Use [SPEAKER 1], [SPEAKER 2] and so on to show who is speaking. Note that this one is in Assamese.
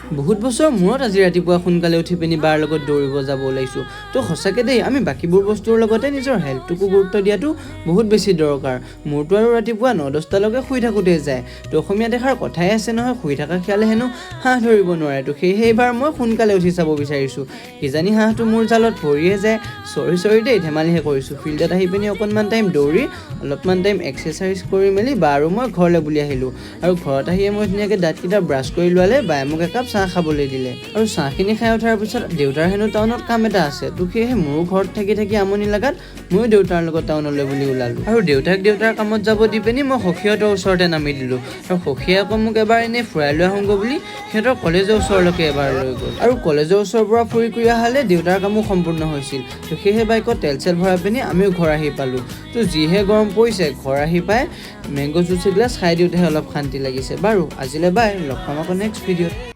[SPEAKER 1] বহুত বছৰ মূৰত আজি ৰাতিপুৱা সোনকালে উঠি পিনি বাৰ লগত দৌৰিব যাব ওলাইছোঁ। তো সঁচাকৈ দেই, আমি বাকীবোৰ বস্তুৰ লগতে নিজৰ হেল্থটোকো গুৰুত্ব দিয়াটো বহুত বেছি দৰকাৰ। মোৰতো আৰু ৰাতিপুৱা 9-10টালৈকে শুই থাকোঁতেই যায়। তো অসমীয়া দেখাৰ কথাই আছে নহয়, শুই থকা খিয়ালে হেনো হাঁহ ধৰিব নোৱাৰে। তো সেয়েহে এইবাৰ মই সোনকালে উঠি চাব বিচাৰিছোঁ। কিজানি হাঁহটো মোৰ জালত পৰিয়ে যায়। চৰি দেই, ধেমালিহে কৰিছোঁ। ফিল্ডত আহি পিনি অকণমান টাইম দৌৰি অলপমান টাইম এক্সাৰচাইজ কৰি মেলি বা আৰু মই ঘৰলৈ বুলি আহিলোঁ। আৰু ঘৰত আহিয়ে মই ধুনীয়াকৈ দাঁতকেইটা ব্ৰাছ কৰি লোৱালে বায়ে মোক একাপ চাহ খাবলৈ দিলে। আৰু চাহখিনি খাই উঠাৰ পিছত দেউতাৰ হেনো টাউনত কাম এটা আছে। তো সেয়েহে মোৰো ঘৰত থাকি আমনি লগাত ময়ো দেউতাৰ লগত টাউনলৈ বুলি ওলালোঁ। আৰু দেউতাৰ কামত যাব দি পিনি মই সখীহঁতৰ ওচৰতে নামি দিলোঁ। আৰু সখীয়ে আকৌ মোক এবাৰ এনেই ফুৰাই লৈ আহোঁগৈ বুলি সিহঁতৰ কলেজৰ ওচৰলৈকে এবাৰ লৈ গ'ল। আৰু কলেজৰ ওচৰৰ পৰা ফুৰি কৰি অহালে দেউতাৰ কামো সম্পূৰ্ণ হৈছিল। তো সেয়েহে বাইকত তেল ভৰাই পিনি আমিও ঘৰ আহি পালোঁ। তো যিহে গৰম পৰিছে, ঘৰ আহি পাই মেংগ' জুচ এগিলাছ খাই দিওঁতেহে অলপ শান্তি লাগিছে। বাৰু আজিলৈ বাই, লগ পাম আকৌ নেক্সট ভিডিঅ'ত।